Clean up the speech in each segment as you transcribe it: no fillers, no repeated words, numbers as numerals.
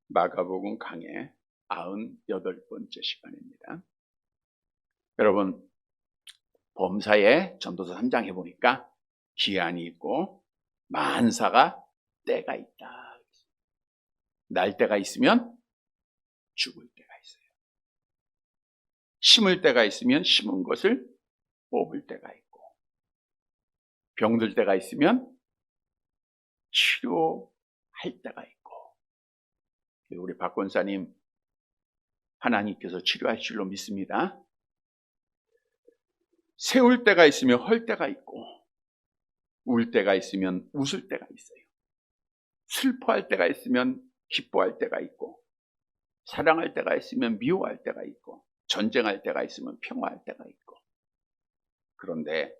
마가복음 강의 98번째 시간입니다. 여러분, 범사에 전도서 3장 해보니까 기한이 있고 만사가 때가 있다. 날 때가 있으면 죽을 때가 있어요. 심을 때가 있으면 심은 것을 뽑을 때가 있고, 병들 때가 있으면 치료할 때가 있고, 우리 박 권사님 하나님께서 치료할 줄로 믿습니다. 세울 때가 있으면 헐 때가 있고, 울 때가 있으면 웃을 때가 있어요. 슬퍼할 때가 있으면 기뻐할 때가 있고, 사랑할 때가 있으면 미워할 때가 있고, 전쟁할 때가 있으면 평화할 때가 있고. 그런데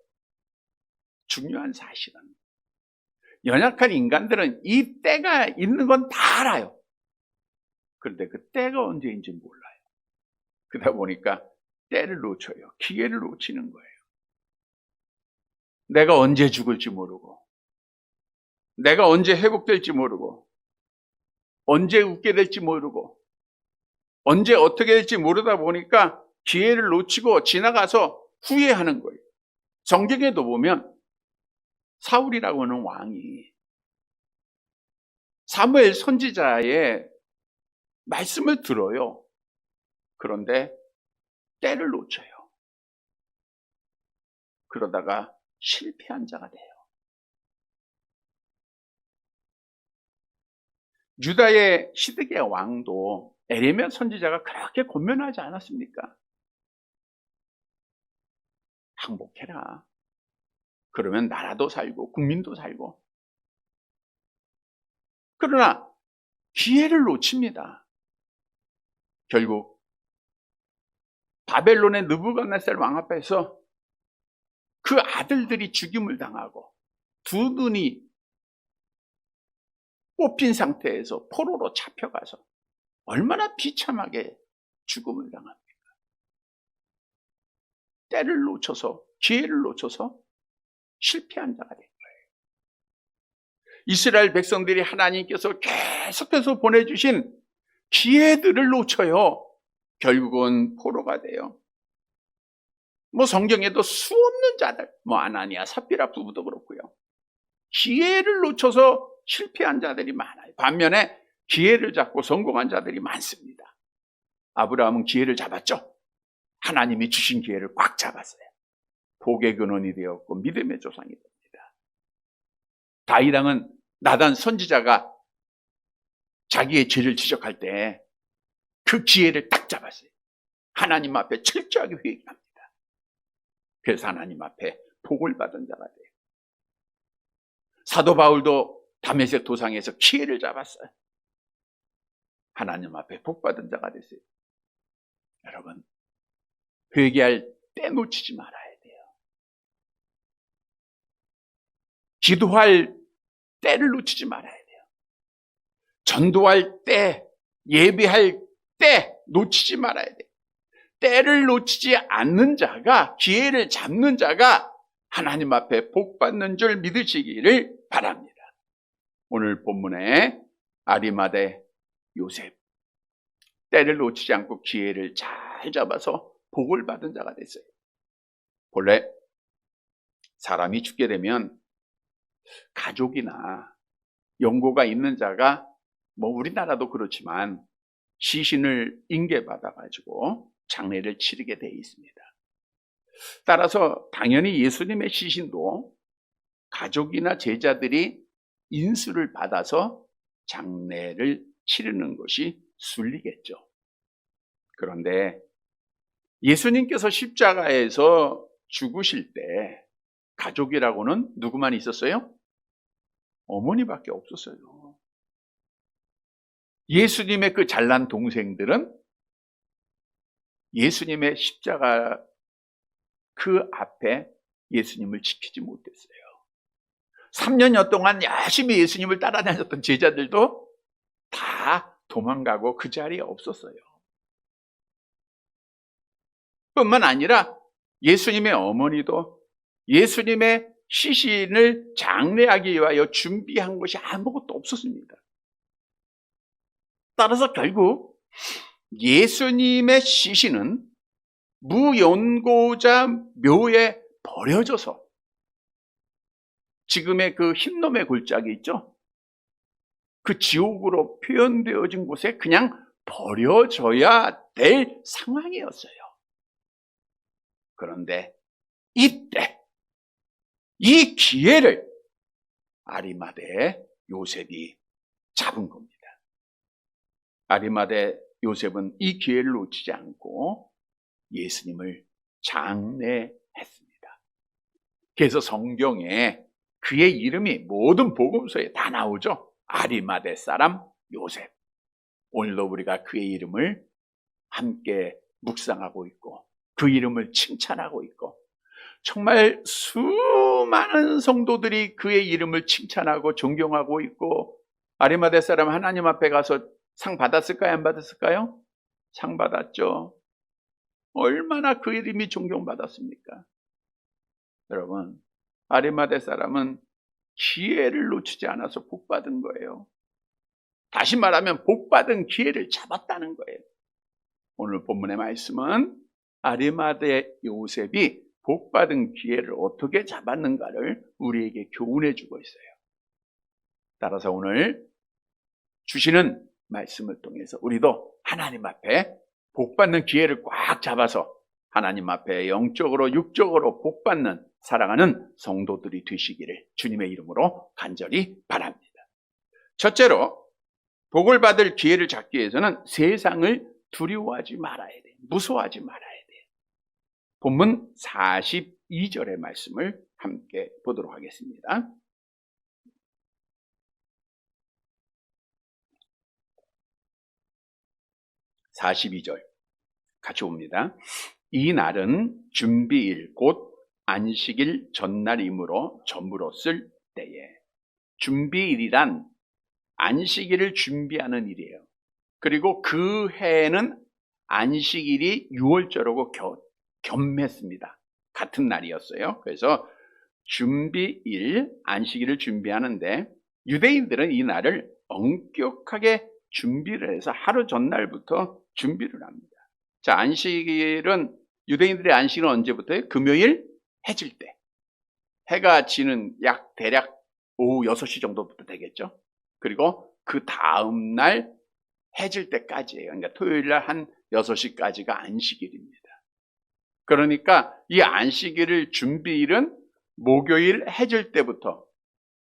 중요한 사실은 연약한 인간들은 이 때가 있는 건 다 알아요. 그런데 그 때가 언제인지 몰라요. 그러다 보니까 때를 놓쳐요. 기회를 놓치는 거예요. 내가 언제 죽을지 모르고, 내가 언제 회복될지 모르고, 언제 웃게 될지 모르고, 언제 어떻게 될지 모르다 보니까 기회를 놓치고 지나가서 후회하는 거예요. 성경에도 보면 사울이라고 하는 왕이 사무엘 선지자의 말씀을 들어요. 그런데 때를 놓쳐요. 그러다가 실패한 자가 돼요. 유다의 시드기야 왕도 에레미야 선지자가 그렇게 권면하지 않았습니까? 항복해라. 그러면 나라도 살고 국민도 살고. 그러나 기회를 놓칩니다. 결국 바벨론의 느부갓네살 왕 앞에서 그 아들들이 죽임을 당하고 두 눈이 뽑힌 상태에서 포로로 잡혀가서 얼마나 비참하게 죽음을 당합니까? 때를 놓쳐서, 기회를 놓쳐서 실패한 자가 된 거예요. 이스라엘 백성들이 하나님께서 계속해서 보내주신 기회들을 놓쳐요. 결국은 포로가 돼요. 성경에도 수 없는 자들, 아나니아, 삽비라 부부도 그렇고요. 기회를 놓쳐서 실패한 자들이 많아요. 반면에 기회를 잡고 성공한 자들이 많습니다. 아브라함은 기회를 잡았죠. 하나님이 주신 기회를 꽉 잡았어요. 복의 근원이 되었고 믿음의 조상이 됩니다. 다윗 왕은 나단 선지자가 자기의 죄를 지적할 때 그 기회를 딱 잡았어요. 하나님 앞에 철저하게 회개합니다. 그래서 하나님 앞에 복을 받은 자가 돼요. 사도 바울도 다메섹 도상에서 기회를 잡았어요. 하나님 앞에 복 받은 자가 됐어요. 여러분, 회개할 때 놓치지 말아야 돼요. 기도할 때를 놓치지 말아야 돼요. 전도할 때, 예배할 때 놓치지 말아야 돼요. 때를 놓치지 않는 자가, 기회를 잡는 자가 하나님 앞에 복 받는 줄 믿으시기를 바랍니다. 오늘 본문에 아리마대 요셉, 때를 놓치지 않고 기회를 잘 잡아서 복을 받은 자가 됐어요. 본래 사람이 죽게 되면 가족이나 연고가 있는 자가 우리나라도 그렇지만 시신을 인계받아가지고 장례를 치르게 되어 있습니다. 따라서 당연히 예수님의 시신도 가족이나 제자들이 인수를 받아서 장례를 치르는 것이 순리겠죠. 그런데 예수님께서 십자가에서 죽으실 때 가족이라고는 누구만 있었어요? 어머니밖에 없었어요. 예수님의 그 잘난 동생들은 예수님의 십자가 그 앞에 예수님을 지키지 못했어요. 3년여 동안 열심히 예수님을 따라다녔던 제자들도 다 도망가고 그 자리에 없었어요. 뿐만 아니라 예수님의 어머니도 예수님의 시신을 장례하기 위하여 준비한 것이 아무것도 없었습니다. 따라서 결국 예수님의 시신은 무연고자 묘에 버려져서 지금의 그 흰놈의 골짜기 있죠? 그 지옥으로 표현되어진 곳에 그냥 버려져야 될 상황이었어요. 그런데 이때 이 기회를 아리마대 요셉이 잡은 겁니다. 아리마대 요셉은 이 기회를 놓치지 않고 예수님을 장례했습니다. 그래서 성경에 그의 이름이 모든 복음서에 다 나오죠. 아리마대 사람 요셉. 오늘도 우리가 그의 이름을 함께 묵상하고 있고 그 이름을 칭찬하고 있고 정말 수많은 성도들이 그의 이름을 칭찬하고 존경하고 있고 아리마대 사람 하나님 앞에 가서 상 받았을까요? 안 받았을까요? 상 받았죠. 얼마나 그 이름이 존경받았습니까? 여러분, 아리마대 사람은 기회를 놓치지 않아서 복받은 거예요. 다시 말하면 복받은 기회를 잡았다는 거예요. 오늘 본문의 말씀은 아리마대 요셉이 복받은 기회를 어떻게 잡았는가를 우리에게 교훈해 주고 있어요. 따라서 오늘 주시는 말씀을 통해서 우리도 하나님 앞에 복받는 기회를 꽉 잡아서 하나님 앞에 영적으로 육적으로 복받는 살아가는 성도들이 되시기를 주님의 이름으로 간절히 바랍니다. 첫째로 복을 받을 기회를 잡기 위해서는 세상을 두려워하지 말아야 돼요. 무서워하지 말아야 돼요. 본문 42절의 말씀을 함께 보도록 하겠습니다. 42절 같이 봅니다. 이 날은 준비일 곧 안식일 전날이므로 저물었을 때에. 준비일이란 안식일을 준비하는 일이에요. 그리고 그 해에는 안식일이 6월절하고 겸했습니다. 같은 날이었어요. 그래서 준비일, 안식일을 준비하는데 유대인들은 이 날을 엄격하게 준비를 해서 하루 전날부터 준비를 합니다. 자, 안식일은 유대인들의 안식일은 언제부터요? 금요일 해질 때. 해가 지는 대략 오후 6시 정도부터 되겠죠. 그리고 그 다음 날 해질 때까지예요. 그러니까 토요일 날 한 6시까지가 안식일입니다. 그러니까 이 안식일을 준비일은 목요일 해질 때부터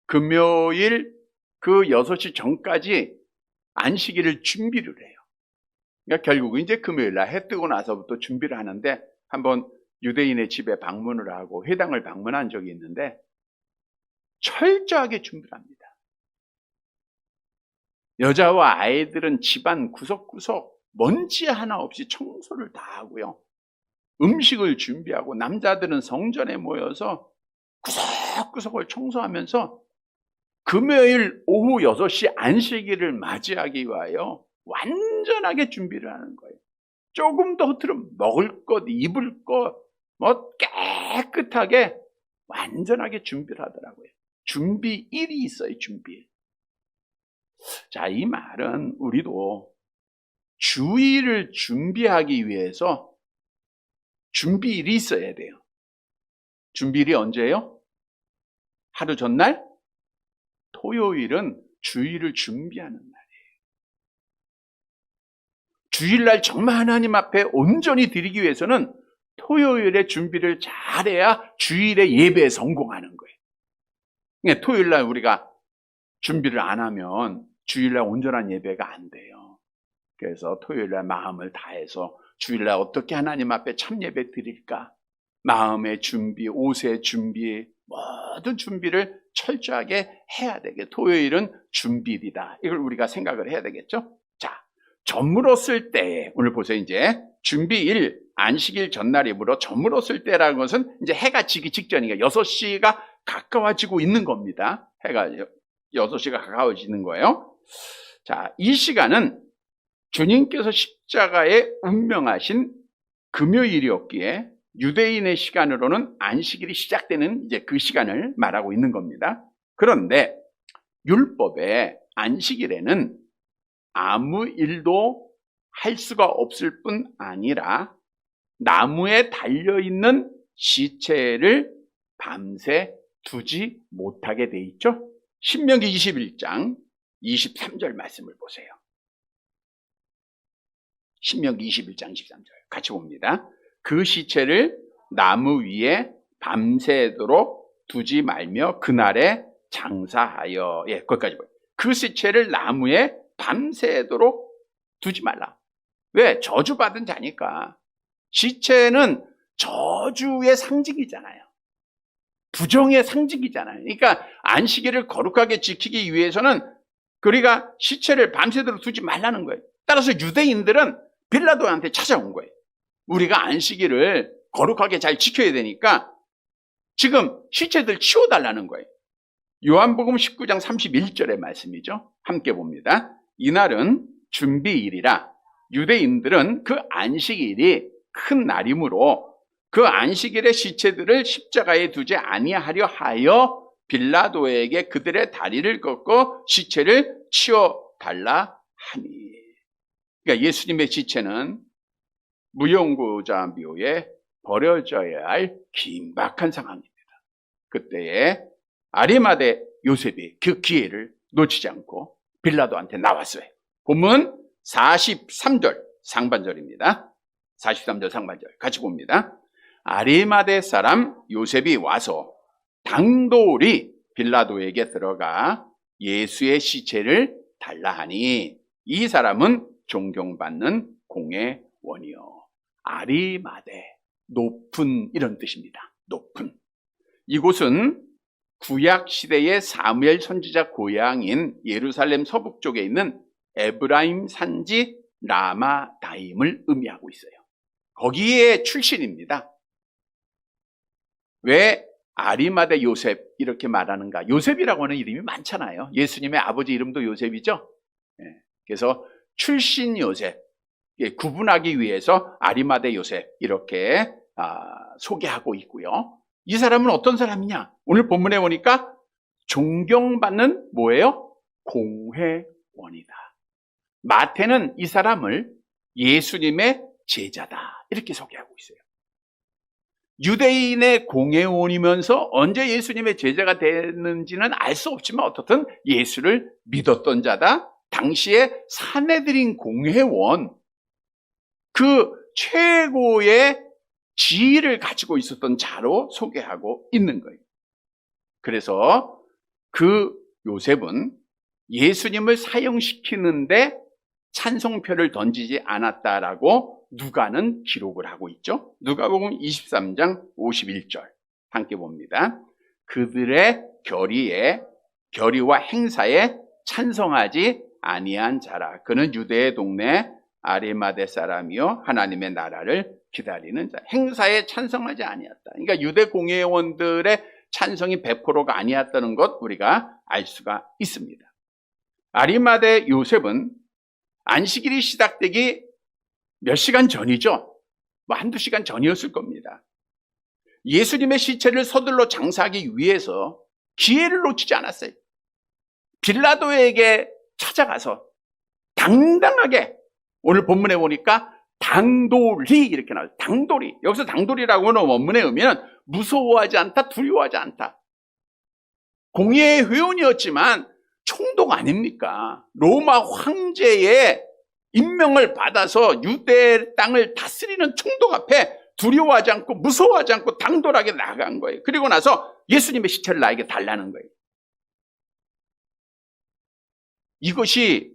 금요일 그 6시 전까지 안식일을 준비를 해요. 그러니까 결국은 이제 금요일 날 해 뜨고 나서부터 준비를 하는데 한번 유대인의 집에 방문을 하고 회당을 방문한 적이 있는데 철저하게 준비를 합니다. 여자와 아이들은 집안 구석구석 먼지 하나 없이 청소를 다 하고요. 음식을 준비하고 남자들은 성전에 모여서 구석구석을 청소하면서 금요일 오후 6시 안식일을 맞이하기 위하여 완전하게 준비를 하는 거예요. 조금 더 흐트러면 먹을 것, 입을 것, 깨끗하게 완전하게 준비를 하더라고요. 준비일이 있어요, 준비일. 자, 이 말은 우리도 주일을 준비하기 위해서 준비일이 있어야 돼요. 준비일이 언제예요? 하루 전날? 토요일은 주일을 준비하는 날이에요. 주일날 정말 하나님 앞에 온전히 드리기 위해서는 토요일에 준비를 잘해야 주일에 예배에 성공하는 거예요. 그러니까 토요일날 우리가 준비를 안 하면 주일날 온전한 예배가 안 돼요. 그래서 토요일날 마음을 다해서 주일날 어떻게 하나님 앞에 참 예배 드릴까? 마음의 준비, 옷의 준비, 모든 준비를 철저하게 해야 되게. 토요일은 준비일이다. 이걸 우리가 생각을 해야 되겠죠? 자, 저물었을 때, 오늘 보세요. 이제 준비일, 안식일 전날이므로 저물었을 때라는 것은 이제 해가 지기 직전이니까 6시가 가까워지고 있는 겁니다. 해가 6시가 가까워지는 거예요. 자, 이 시간은 주님께서 십자가에 운명하신 금요일이었기에 유대인의 시간으로는 안식일이 시작되는 이제 그 시간을 말하고 있는 겁니다. 그런데 율법의 안식일에는 아무 일도 할 수가 없을 뿐 아니라 나무에 달려있는 시체를 밤새 두지 못하게 돼 있죠. 신명기 21장 23절 말씀을 보세요. 신명기 21장 23절 같이 봅니다. 그 시체를 나무 위에 밤새도록 두지 말며 그날에 장사하여, 거기까지 보여요. 그 시체를 나무에 밤새도록 두지 말라. 왜? 저주받은 자니까. 시체는 저주의 상징이잖아요. 부정의 상징이잖아요. 그러니까 안식일을 거룩하게 지키기 위해서는 우리가 시체를 밤새도록 두지 말라는 거예요. 따라서 유대인들은 빌라도한테 찾아온 거예요. 우리가 안식일을 거룩하게 잘 지켜야 되니까 지금 시체들 치워달라는 거예요. 요한복음 19장 31절의 말씀이죠. 함께 봅니다. 이날은 준비일이라 유대인들은 그 안식일이 큰 날이므로 그 안식일의 시체들을 십자가에 두지 아니하려 하여 빌라도에게 그들의 다리를 꺾고 시체를 치워달라 하니. 그러니까 예수님의 시체는 무용고자 묘에 버려져야 할 긴박한 상황입니다. 그때에 아리마대 요셉이 그 기회를 놓치지 않고 빌라도한테 나왔어요. 본문 43절 상반절입니다. 43절 상반절 같이 봅니다. 아리마대 사람 요셉이 와서 당돌이 빌라도에게 들어가 예수의 시체를 달라 하니 이 사람은 존경받는 공회원이요. 아리마대, 높은 이런 뜻입니다. 높은. 이곳은 구약 시대의 사무엘 선지자 고향인 예루살렘 서북쪽에 있는 에브라임 산지 라마다임을 의미하고 있어요. 거기에 출신입니다. 왜 아리마대 요셉 이렇게 말하는가? 요셉이라고 하는 이름이 많잖아요. 예수님의 아버지 이름도 요셉이죠. 그래서 출신 요셉, 구분하기 위해서 아리마대 요셉 이렇게 소개하고 있고요. 이 사람은 어떤 사람이냐? 오늘 본문에 보니까 존경받는 뭐예요? 공회원이다. 마태는 이 사람을 예수님의 제자다 이렇게 소개하고 있어요. 유대인의 공회원이면서 언제 예수님의 제자가 됐는지는 알 수 없지만 어떻든 예수를 믿었던 자다. 당시에 산헤드린 공회원, 그 최고의 지위를 가지고 있었던 자로 소개하고 있는 거예요. 그래서 그 요셉은 예수님을 사형시키는데 찬송표를 던지지 않았다라고 누가는 기록을 하고 있죠. 누가복음 23장 51절 함께 봅니다. 그들의 결의와 행사에 찬성하지 아니한 자라. 그는 유대의 동네 아리마대 사람이요 하나님의 나라를 기다리는 자. 행사에 찬성하지 아니었다. 그러니까 유대 공회원들의 찬성이 100%가 아니었다는 것 우리가 알 수가 있습니다. 아리마대 요셉은 안식일이 시작되기 몇 시간 전이죠. 한두 시간 전이었을 겁니다. 예수님의 시체를 서둘러 장사하기 위해서 기회를 놓치지 않았어요. 빌라도에게 찾아가서 당당하게, 오늘 본문에 보니까 당돌이 이렇게 나와요. 당돌이. 여기서 당돌이라고 하는 원문의 의미는 무서워하지 않다, 두려워하지 않다. 공예의 회원이었지만 총독 아닙니까? 로마 황제의 임명을 받아서 유대 땅을 다스리는 총독 앞에 두려워하지 않고 무서워하지 않고 당돌하게 나간 거예요. 그리고 나서 예수님의 시체를 나에게 달라는 거예요. 이것이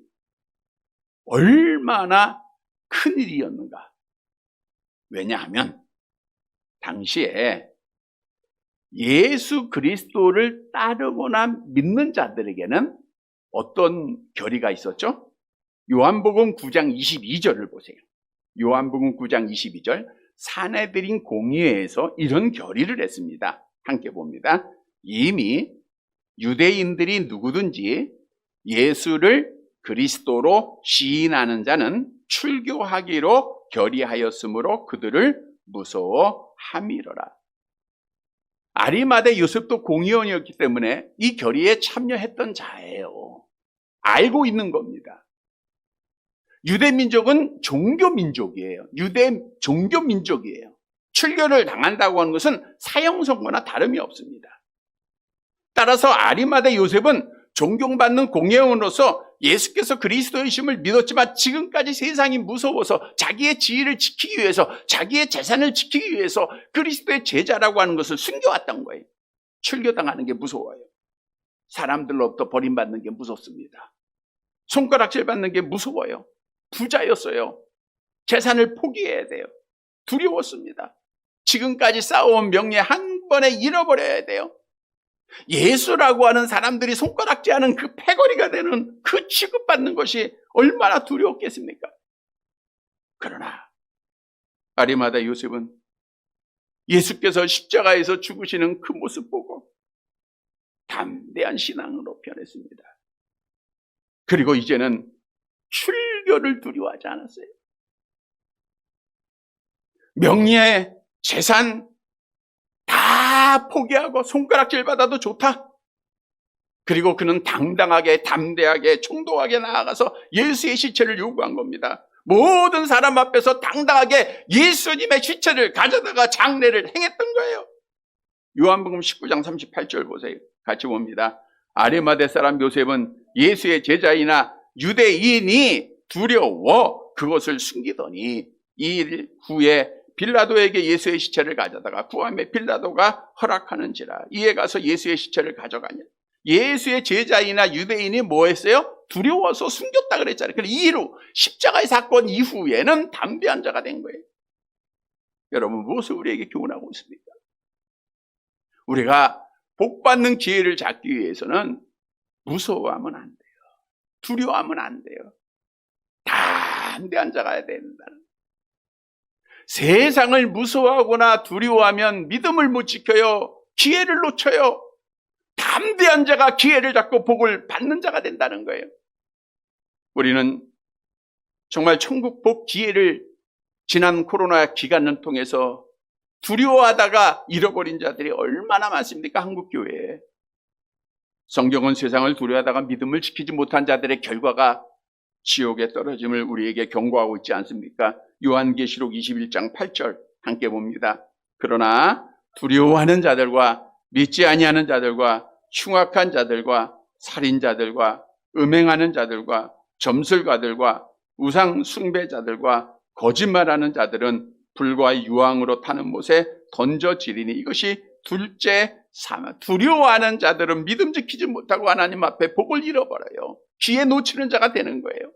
얼마나 큰 일이었는가. 왜냐하면 당시에 예수 그리스도를 따르거나 믿는 자들에게는 어떤 결의가 있었죠? 요한복음 9장 22절을 보세요. 요한복음 9장 22절, 산헤드린 공의회에서 이런 결의를 했습니다. 함께 봅니다. 이미 유대인들이 누구든지 예수를 그리스도로 시인하는 자는 출교하기로 결의하였으므로 그들을 무서워함이로라. 아리마대 요셉도 공의원이었기 때문에 이 결의에 참여했던 자예요. 알고 있는 겁니다. 유대 민족은 종교 민족이에요. 유대 종교 민족이에요. 출교를 당한다고 하는 것은 사형 선고나 다름이 없습니다. 따라서 아리마대 요셉은 존경받는 공회원으로서 예수께서 그리스도이심을 믿었지만 지금까지 세상이 무서워서 자기의 지위를 지키기 위해서, 자기의 재산을 지키기 위해서 그리스도의 제자라고 하는 것을 숨겨왔던 거예요. 출교당하는 게 무서워요. 사람들로부터 버림받는 게 무섭습니다. 손가락질 받는 게 무서워요. 부자였어요. 재산을 포기해야 돼요. 두려웠습니다. 지금까지 쌓아온 명예 한 번에 잃어버려야 돼요. 예수라고 하는 사람들이 손가락질하는 그 패거리가 되는 그 취급받는 것이 얼마나 두려웠겠습니까? 그러나 아리마다 요셉은 예수께서 십자가에서 죽으시는 그 모습 보고 담대한 신앙으로 변했습니다. 그리고 이제는 출교를 두려워하지 않았어요. 명예, 재산 다 포기하고 손가락질 받아도 좋다. 그리고 그는 당당하게, 담대하게, 총독하게 나아가서 예수의 시체를 요구한 겁니다. 모든 사람 앞에서 당당하게 예수님의 시체를 가져다가 장례를 행했던 거예요. 요한복음 19장 38절 보세요. 같이 봅니다. 아리마대 사람 요셉은 예수의 제자이나 유대인이 두려워 그것을 숨기더니 이 일 후에 빌라도에게 예수의 시체를 가져다가 구함에 빌라도가 허락하는지라 이에 가서 예수의 시체를 가져가냐. 예수의 제자이나 유대인이 뭐 했어요? 두려워서 숨겼다 그랬잖아요. 그래서 이후 십자가의 사건 이후에는 담대한 자가 된 거예요. 여러분 무엇을 우리에게 교훈하고 있습니까? 우리가 복받는 기회를 잡기 위해서는 무서워하면 안 돼요. 두려워하면 안 돼요. 담대한 자가 된다는. 세상을 무서워하거나 두려워하면 믿음을 못 지켜요. 기회를 놓쳐요. 담대한 자가 기회를 잡고 복을 받는 자가 된다는 거예요. 우리는 정말 천국 복 기회를 지난 코로나 기간을 통해서 두려워하다가 잃어버린 자들이 얼마나 많습니까? 한국교회에. 성경은 세상을 두려워하다가 믿음을 지키지 못한 자들의 결과가 지옥에 떨어짐을 우리에게 경고하고 있지 않습니까? 요한계시록 21장 8절 함께 봅니다. 그러나 두려워하는 자들과 믿지 아니하는 자들과 흉악한 자들과 살인자들과 음행하는 자들과 점술가들과 우상 숭배자들과 거짓말하는 자들은 불과 유황으로 타는 못에 던져지리니 이것이 둘째 사망. 두려워하는 자들은 믿음 지키지 못하고 하나님 앞에 복을 잃어버려요. 기회 놓치는 자가 되는 거예요.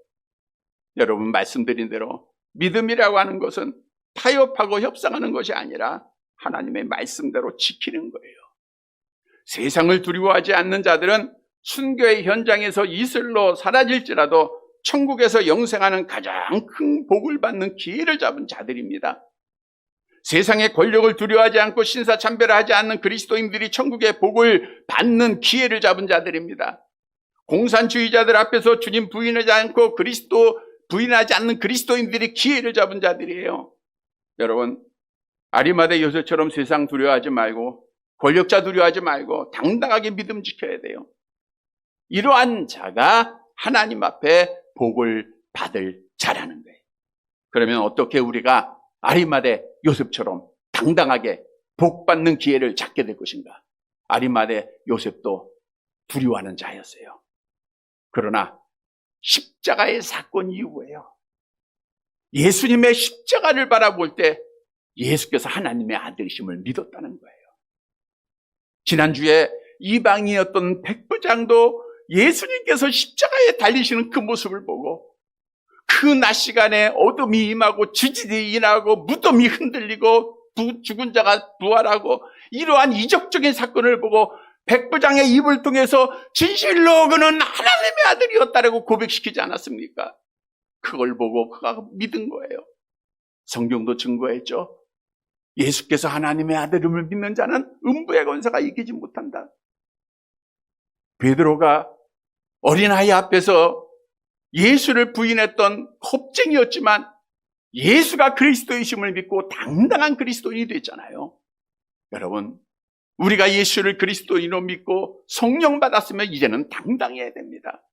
여러분 말씀드린 대로 믿음이라고 하는 것은 타협하고 협상하는 것이 아니라 하나님의 말씀대로 지키는 거예요. 세상을 두려워하지 않는 자들은 순교의 현장에서 이슬로 사라질지라도 천국에서 영생하는 가장 큰 복을 받는 기회를 잡은 자들입니다. 세상의 권력을 두려워하지 않고 신사참배하지 않는 그리스도인들이 천국의 복을 받는 기회를 잡은 자들입니다. 공산주의자들 앞에서 주님 부인하지 않고 그리스도 부인하지 않는 그리스도인들이 기회를 잡은 자들이에요. 여러분 아리마대 요셉처럼 세상 두려워하지 말고 권력자 두려워하지 말고 당당하게 믿음 지켜야 돼요. 이러한 자가 하나님 앞에 복을 받을 자라는 거예요. 그러면 어떻게 우리가 아리마대 요셉처럼 당당하게 복 받는 기회를 잡게 될 것인가? 아리마대 요셉도 두려워하는 자였어요. 그러나 십자가의 사건 이후에요. 예수님의 십자가를 바라볼 때 예수께서 하나님의 아들이심을 믿었다는 거예요. 지난주에 이방인이었던 백부장도 예수님께서 십자가에 달리시는 그 모습을 보고 그 낮 시간에 어둠이 임하고 지진이 일어나고 무덤이 흔들리고 죽은 자가 부활하고 이러한 이적적인 사건을 보고 백부장의 입을 통해서 진실로 그는 하나님의 아들이었다라고 고백시키지 않았습니까? 그걸 보고 그가 믿은 거예요. 성경도 증거했죠. 예수께서 하나님의 아들임을 믿는 자는 음부의 권세가 이기지 못한다. 베드로가 어린아이 앞에서 예수를 부인했던 겁쟁이였지만 예수가 그리스도이심을 믿고 당당한 그리스도인이 됐잖아요. 여러분 우리가 예수를 그리스도인으로 믿고 성령 받았으면 이제는 당당해야 됩니다.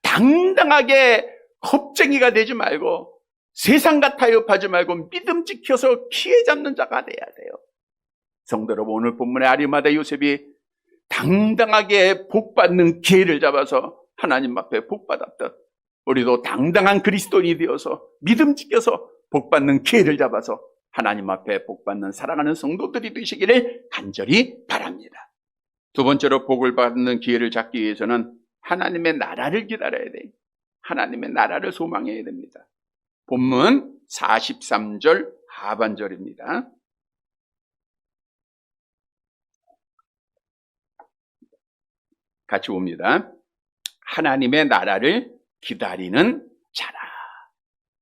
당당하게 겁쟁이가 되지 말고 세상과 타협하지 말고 믿음 지켜서 기회 잡는 자가 돼야 돼요. 성도 여러분, 오늘 본문의 아리마다 요셉이 당당하게 복받는 기회를 잡아서 하나님 앞에 복받았듯 우리도 당당한 그리스도인이 되어서 믿음 지켜서 복받는 기회를 잡아서 하나님 앞에 복받는 사랑하는 성도들이 되시기를 간절히 바랍니다. 두 번째로 복을 받는 기회를 잡기 위해서는 하나님의 나라를 기다려야 돼요. 하나님의 나라를 소망해야 됩니다. 본문 43절 하반절입니다. 같이 봅니다. 하나님의 나라를 기다리는 자라.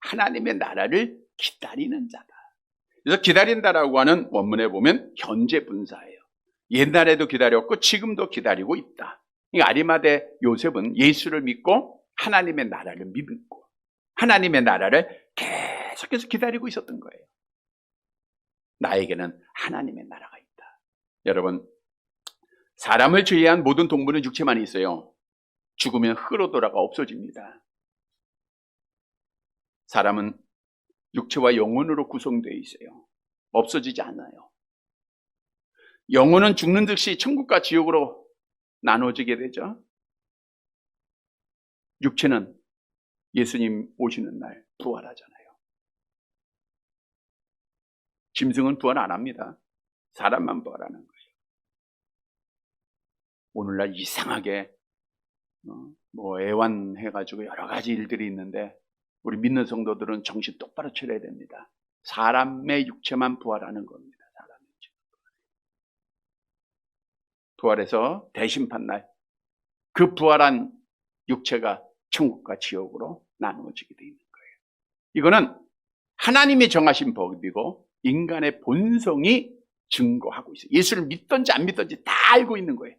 하나님의 나라를 기다리는 자다. 그래서 기다린다라고 하는 원문에 보면 현재 분사예요. 옛날에도 기다렸고 지금도 기다리고 있다. 아리마대 요셉은 예수를 믿고 하나님의 나라를 믿고 하나님의 나라를 계속해서 기다리고 있었던 거예요. 나에게는 하나님의 나라가 있다. 여러분, 사람을 제외한 모든 동물은 육체만 있어요. 죽으면 흙으로 돌아가 없어집니다. 사람은 육체와 영혼으로 구성되어 있어요. 없어지지 않아요. 영혼은 죽는 듯이 천국과 지옥으로 나눠지게 되죠. 육체는 예수님 오시는 날 부활하잖아요. 짐승은 부활 안 합니다. 사람만 부활하는 거예요. 오늘날 이상하게 애완해가지고 여러 가지 일들이 있는데 우리 믿는 성도들은 정신 똑바로 차려야 됩니다. 사람의 육체만 부활하는 겁니다. 사람의 육체. 부활해서 대심판날 그 부활한 육체가 천국과 지옥으로 나누어지게 되어 있는 거예요. 이거는 하나님이 정하신 법이고 인간의 본성이 증거하고 있어요. 예수를 믿든지 안 믿든지 다 알고 있는 거예요.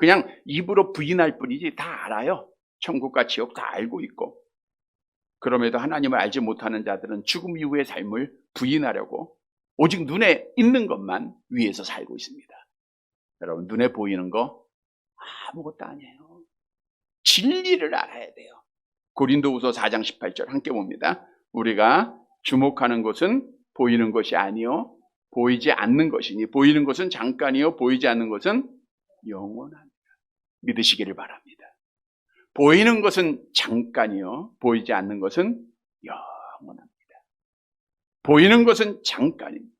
그냥 입으로 부인할 뿐이지 다 알아요. 천국과 지옥 다 알고 있고. 그럼에도 하나님을 알지 못하는 자들은 죽음 이후의 삶을 부인하려고 오직 눈에 있는 것만 위해서 살고 있습니다. 여러분, 눈에 보이는 거 아무것도 아니에요. 진리를 알아야 돼요. 고린도후서 4장 18절 함께 봅니다. 우리가 주목하는 것은 보이는 것이 아니요 보이지 않는 것이니 보이는 것은 잠깐이요 보이지 않는 것은 영원합니다. 믿으시기를 바랍니다. 보이는 것은 잠깐이요 보이지 않는 것은 영원합니다. 보이는 것은 잠깐입니다.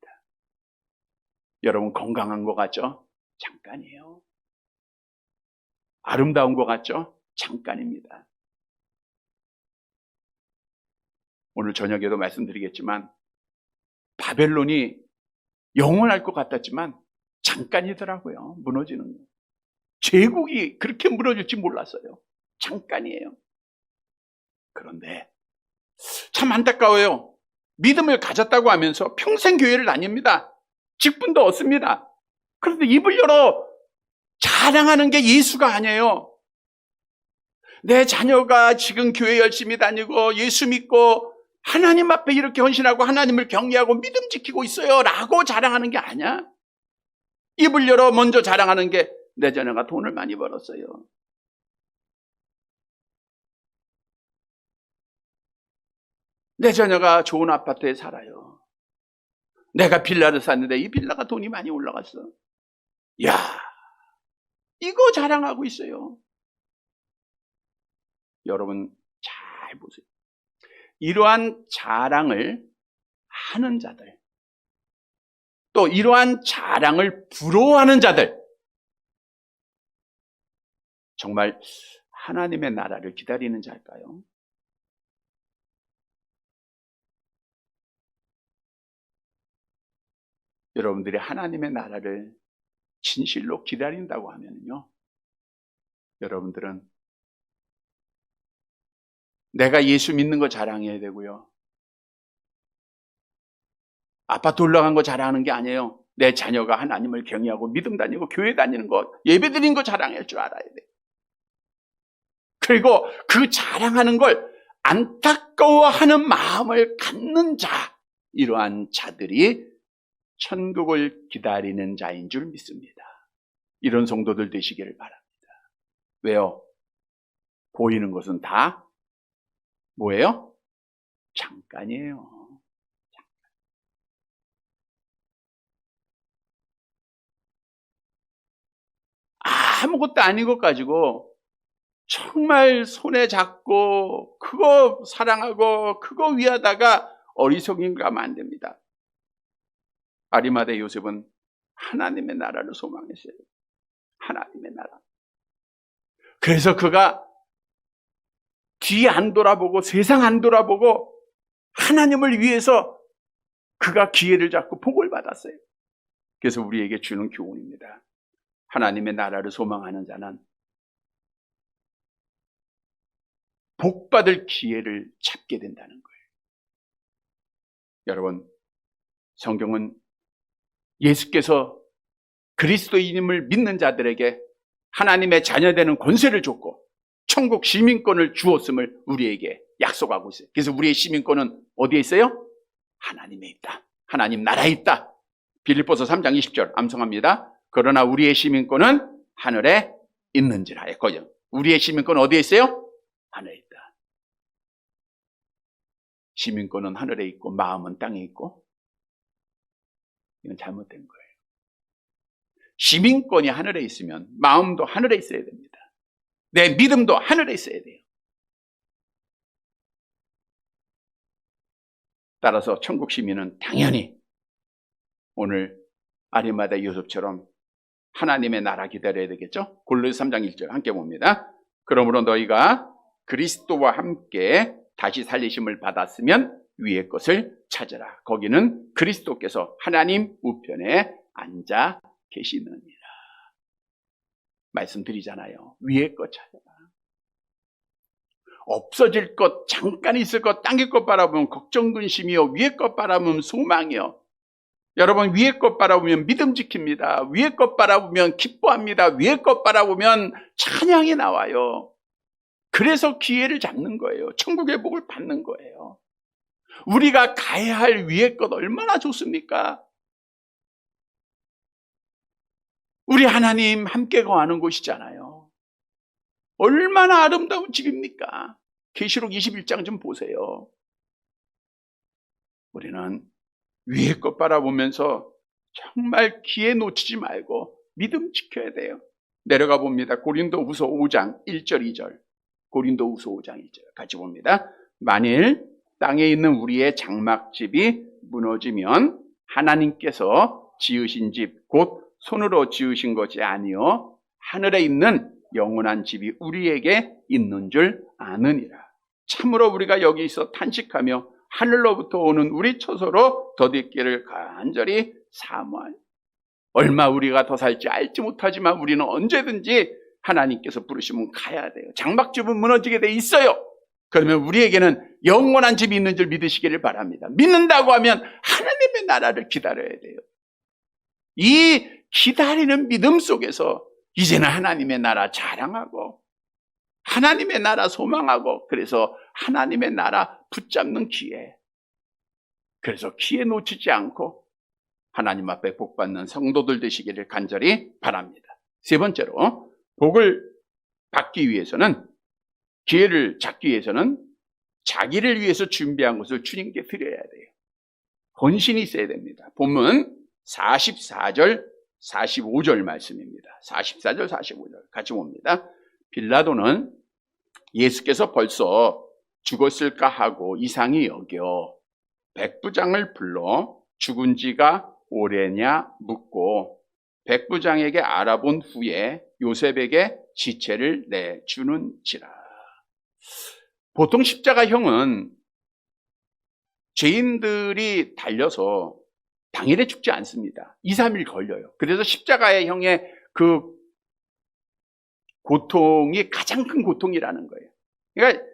여러분, 건강한 것 같죠? 잠깐이에요. 아름다운 것 같죠? 잠깐입니다. 오늘 저녁에도 말씀드리겠지만 바벨론이 영원할 것 같았지만 잠깐이더라고요. 무너지는 거. 제국이 그렇게 무너질지 몰랐어요. 잠깐이에요. 그런데 참 안타까워요. 믿음을 가졌다고 하면서 평생 교회를 다닙니다. 직분도 얻습니다. 그런데 입을 열어 자랑하는 게 예수가 아니에요. 내 자녀가 지금 교회 열심히 다니고 예수 믿고 하나님 앞에 이렇게 헌신하고 하나님을 경외하고 믿음 지키고 있어요 라고 자랑하는 게 아니야. 입을 열어 먼저 자랑하는 게 내 자녀가 돈을 많이 벌었어요. 내 자녀가 좋은 아파트에 살아요. 내가 빌라를 샀는데 이 빌라가 돈이 많이 올라갔어. 야, 이거 자랑하고 있어요. 여러분 잘 보세요. 이러한 자랑을 하는 자들, 또 이러한 자랑을 부러워하는 자들, 정말 하나님의 나라를 기다리는 자일까요? 여러분들이 하나님의 나라를 진실로 기다린다고 하면요, 여러분들은 내가 예수 믿는 거 자랑해야 되고요, 아파트 올라간 거 자랑하는 게 아니에요. 내 자녀가 하나님을 경외하고 믿음 다니고 교회 다니는 거, 예배 드리는 거 자랑할 줄 알아야 돼. 그리고 그 자랑하는 걸 안타까워하는 마음을 갖는 자, 이러한 자들이 천국을 기다리는 자인 줄 믿습니다. 이런 성도들 되시기를 바랍니다. 왜요? 보이는 것은 다 뭐예요? 잠깐이에요. 아무것도 아닌 것 가지고 정말 손에 잡고 그거 사랑하고 그거 위하다가 어리석인 거 하면 안 됩니다. 아리마대 요셉은 하나님의 나라를 소망했어요. 하나님의 나라. 그래서 그가 뒤 안 돌아보고 세상 안 돌아보고 하나님을 위해서 그가 기회를 잡고 복을 받았어요. 그래서 우리에게 주는 교훈입니다. 하나님의 나라를 소망하는 자는 복받을 기회를 잡게 된다는 거예요. 여러분, 성경은 예수께서 그리스도인임을 믿는 자들에게 하나님의 자녀되는 권세를 줬고 천국 시민권을 주었음을 우리에게 약속하고 있어요. 그래서 우리의 시민권은 어디에 있어요? 하나님에 있다. 하나님 나라에 있다. 빌립보서 3장 20절 암송합니다. 그러나 우리의 시민권은 하늘에 있는지라 했거든요. 우리의 시민권은 어디에 있어요? 하늘에 있다. 시민권은 하늘에 있고 마음은 땅에 있고, 이건 잘못된 거예요. 시민권이 하늘에 있으면 마음도 하늘에 있어야 됩니다. 내 믿음도 하늘에 있어야 돼요. 따라서 천국 시민은 당연히 오늘 아리마다 요셉처럼 하나님의 나라 기다려야 되겠죠? 골로새 3장 1절 함께 봅니다. 그러므로 너희가 그리스도와 함께 다시 살리심을 받았으면 위의 것을 찾으라. 거기는 그리스도께서 하나님 우편에 앉아 계시느니라. 말씀드리잖아요. 위의 것 찾아라. 없어질 것, 잠깐 있을 것, 당길 것 바라보면 걱정 근심이요. 위의 것 바라보면 소망이요. 여러분, 위의 것 바라보면 믿음 지킵니다. 위의 것 바라보면 기뻐합니다. 위의 것 바라보면 찬양이 나와요. 그래서 기회를 잡는 거예요. 천국의 복을 받는 거예요. 우리가 가야 할 위의 것 얼마나 좋습니까? 우리 하나님 함께 거하는 곳이잖아요. 얼마나 아름다운 집입니까? 계시록 21장 좀 보세요. 우리는 위의 것 바라보면서 정말 기회 놓치지 말고 믿음 지켜야 돼요. 내려가 봅니다. 고린도후서 5장 1절 2절. 고린도후서 5장 1절 같이 봅니다. 만일 땅에 있는 우리의 장막집이 무너지면 하나님께서 지으신 집 곧 손으로 지으신 것이 아니요 하늘에 있는 영원한 집이 우리에게 있는 줄 아느니라. 참으로 우리가 여기 있어 탄식하며 하늘로부터 오는 우리 처소로 더디기를 간절히 사모하니 얼마 우리가 더 살지 알지 못하지만 우리는 언제든지 하나님께서 부르시면 가야 돼요. 장막집은 무너지게 돼 있어요. 그러면 우리에게는 영원한 집이 있는 줄 믿으시기를 바랍니다. 믿는다고 하면 하나님의 나라를 기다려야 돼요. 이 기다리는 믿음 속에서 이제는 하나님의 나라 자랑하고 하나님의 나라 소망하고 그래서 하나님의 나라 붙잡는 기회. 그래서 기회 놓치지 않고 하나님 앞에 복받는 성도들 되시기를 간절히 바랍니다. 세 번째로 복을 받기 위해서는 기회를 잡기 위해서는 자기를 위해서 준비한 것을 주님께 드려야 돼요. 헌신이 있어야 됩니다. 본문 44절 45절 말씀입니다. 44절 45절 같이 봅니다. 빌라도는 예수께서 벌써 죽었을까 하고 이상히 여겨 백부장을 불러 죽은 지가 오래냐 묻고 백부장에게 알아본 후에 요셉에게 지체를 내주는지라. 보통 십자가형은 죄인들이 달려서 당일에 죽지 않습니다. 2, 3일 걸려요. 그래서 십자가의 형의 그 고통이 가장 큰 고통이라는 거예요. 그러니까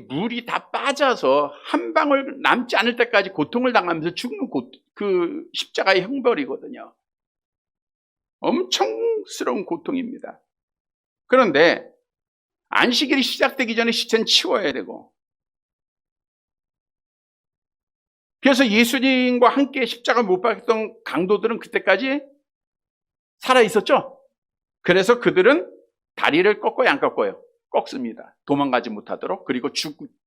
물이 다 빠져서 한 방울 남지 않을 때까지 고통을 당하면서 죽는 그 십자가의 형벌이거든요. 엄청스러운 고통입니다. 그런데 안식일이 시작되기 전에 시체는 치워야 되고, 그래서 예수님과 함께 십자가 못 박혔던 강도들은 그때까지 살아 있었죠. 그래서 그들은 다리를 꺾어요, 안 꺾어요? 꺾습니다. 도망가지 못하도록. 그리고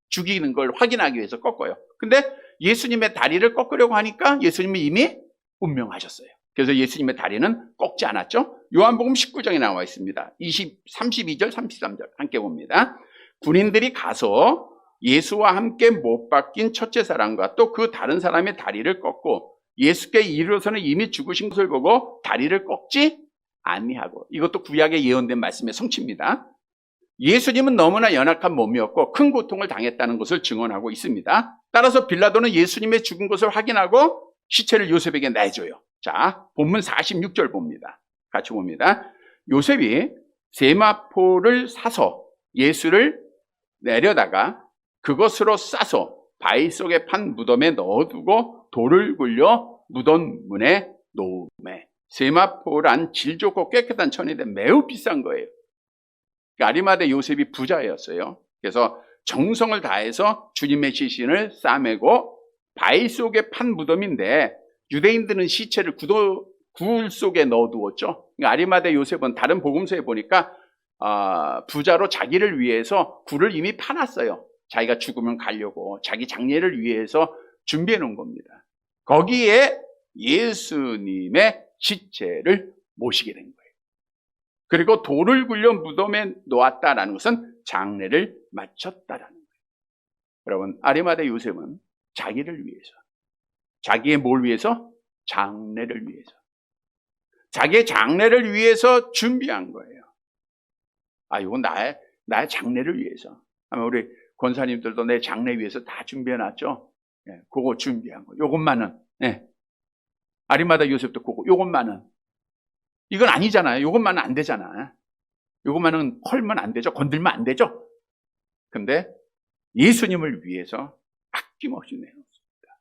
죽이는 걸 확인하기 위해서 꺾어요. 근데 예수님의 다리를 꺾으려고 하니까 예수님이 이미 운명하셨어요. 그래서 예수님의 다리는 꺾지 않았죠. 요한복음 19장에 나와 있습니다. 32절 33절 함께 봅니다. 군인들이 가서 예수와 함께 못 박힌 첫째 사람과 또 그 다른 사람의 다리를 꺾고 예수께 이르러서는 이미 죽으신 것을 보고 다리를 꺾지 아니하고, 이것도 구약에 예언된 말씀의 성취입니다. 예수님은 너무나 연약한 몸이었고 큰 고통을 당했다는 것을 증언하고 있습니다. 따라서 빌라도는 예수님의 죽은 것을 확인하고 시체를 요셉에게 내줘요. 자, 본문 46절 봅니다. 같이 봅니다. 요셉이 세마포를 사서 예수를 내려다가 그것으로 싸서 바위 속에 판 무덤에 넣어두고 돌을 굴려 무덤 문에 놓음에. 세마포란 질 좋고 깨끗한 천인데 매우 비싼 거예요. 아리마대 요셉이 부자였어요. 그래서 정성을 다해서 주님의 시신을 싸매고 바위 속에 판 무덤인데 유대인들은 시체를 굴 속에 넣어두었죠. 아리마대 요셉은 다른 복음서에 보니까 부자로 자기를 위해서 굴을 이미 파놨어요. 자기가 죽으면 가려고 자기 장례를 위해서 준비해 놓은 겁니다. 거기에 예수님의 시체를 모시게 된 거예요. 그리고 돌을 굴려 무덤에 놓았다라는 것은 장례를 마쳤다라는 거예요. 여러분, 아리마대 요셉은 자기를 위해서, 자기의 뭘 위해서? 장례를 위해서, 자기의 장례를 위해서 준비한 거예요. 이건 나의 장례를 위해서. 아마 우리 권사님들도 내 장례 위해서 다 준비해놨죠. 그거 준비한 거. 요것만은. 아리마다 요셉도 그거. 요것만은. 이건 아니잖아요. 요것만은 안 되잖아. 요것만은 헐면 안 되죠. 건들면 안 되죠. 근데 예수님을 위해서 아낌없이 내놓습니다.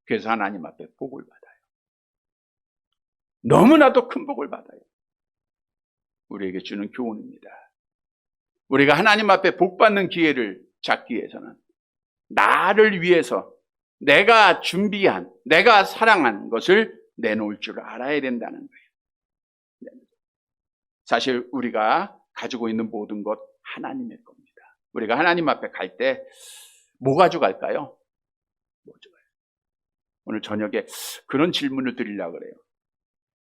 그래서 하나님 앞에 복을 받아요. 너무나도 큰 복을 받아요. 우리에게 주는 교훈입니다. 우리가 하나님 앞에 복 받는 기회를 잡기 위해서는 나를 위해서 내가 준비한, 내가 사랑한 것을 내놓을 줄 알아야 된다는 거예요. 사실 우리가 가지고 있는 모든 것 하나님의 겁니다. 우리가 하나님 앞에 갈 때 뭐 가져갈까요? 뭐 가져가요? 오늘 저녁에 그런 질문을 드리려고 그래요.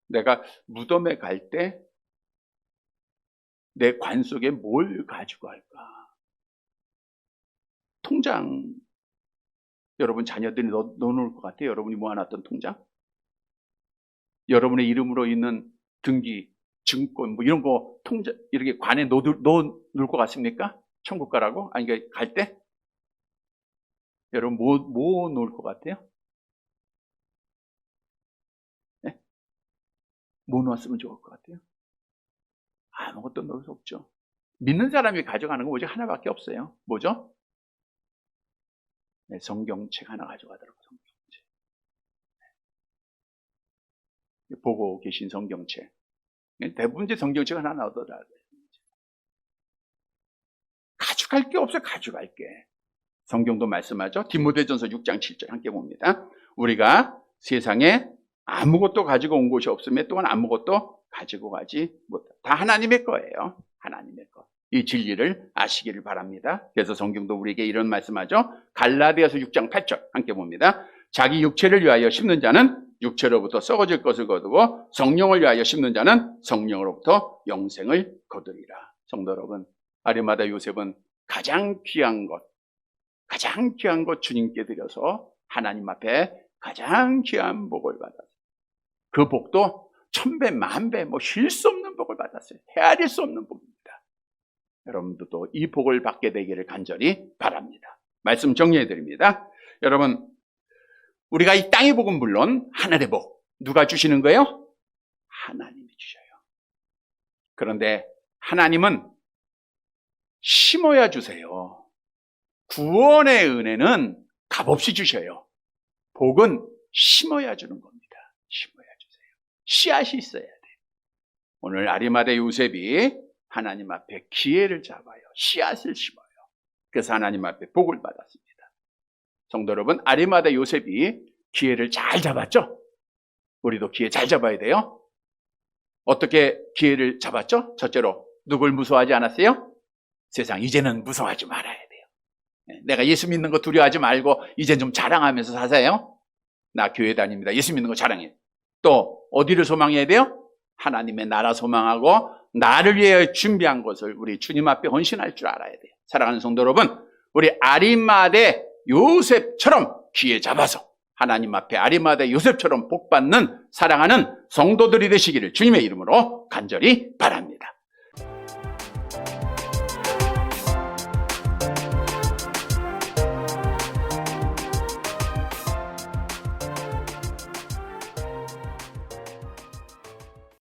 내가 무덤에 갈 때 내 관 속에 뭘 가지고 갈까? 통장, 여러분 자녀들이 넣어놓을 것 같아요? 여러분이 모아놨던 통장? 여러분의 이름으로 있는 등기, 증권, 뭐 이런 거 통장, 이렇게 관에 넣어놓을 것 같습니까? 천국 가라고? 아니, 갈 때? 여러분 뭐 놓을 것 같아요? 네? 뭐 놓았으면 좋을 것 같아요? 아무것도 넣을 수 없죠. 믿는 사람이 가져가는 건 오직 하나밖에 없어요. 뭐죠? 네, 성경책 하나 가져가더라고요. 성경책. 네. 보고 계신 성경책. 대부분 이제 성경책 하나 나오더라고요. 가져갈 게 없어요. 가져갈 게. 성경도 말씀하죠. 디모데전서 6장 7절 함께 봅니다. 우리가 세상에 아무것도 가지고 온 것이 없으며 또한 아무것도 가지고 가지 못한다. 다 하나님의 거예요. 하나님의 거. 이 진리를 아시기를 바랍니다. 그래서 성경도 우리에게 이런 말씀하죠. 갈라디아서 6장 8절 함께 봅니다. 자기 육체를 위하여 심는 자는 육체로부터 썩어질 것을 거두고 성령을 위하여 심는 자는 성령으로부터 영생을 거두리라. 성도 여러분, 아리마다 요셉은 가장 귀한 것 주님께 드려서 하나님 앞에 가장 귀한 복을 받았어요. 그 복도 1000배, 10,000배, 쉴 수 없는 복을 받았어요. 헤아릴 수 없는 복입니다. 여러분들도 이 복을 받게 되기를 간절히 바랍니다. 말씀 정리해 드립니다. 여러분, 우리가 이 땅의 복은 물론 하늘의 복, 누가 주시는 거예요? 하나님이 주셔요. 그런데 하나님은 심어야 주세요. 구원의 은혜는 값없이 주셔요. 복은 심어야 주는 겁니다. 심어야 주세요. 씨앗이 있어야 돼요. 오늘 아리마대 요셉이 하나님 앞에 기회를 잡아요. 씨앗을 심어요. 그래서 하나님 앞에 복을 받았습니다. 성도 여러분, 아리마대 요셉이 기회를 잘 잡았죠? 우리도 기회 잘 잡아야 돼요. 어떻게 기회를 잡았죠? 첫째로 누굴 무서워하지 않았어요? 세상 이제는 무서워하지 말아야 돼요. 내가 예수 믿는 거 두려워하지 말고 이제 좀 자랑하면서 사세요. 나 교회 다닙니다. 예수 믿는 거 자랑해요. 또 어디를 소망해야 돼요? 하나님의 나라 소망하고 나를 위해 준비한 것을 우리 주님 앞에 헌신할 줄 알아야 돼요. 사랑하는 성도 여러분, 우리 아리마대 요셉처럼 귀에 잡아서 하나님 앞에 아리마대 요셉처럼 복받는 사랑하는 성도들이 되시기를 주님의 이름으로 간절히 바랍니다.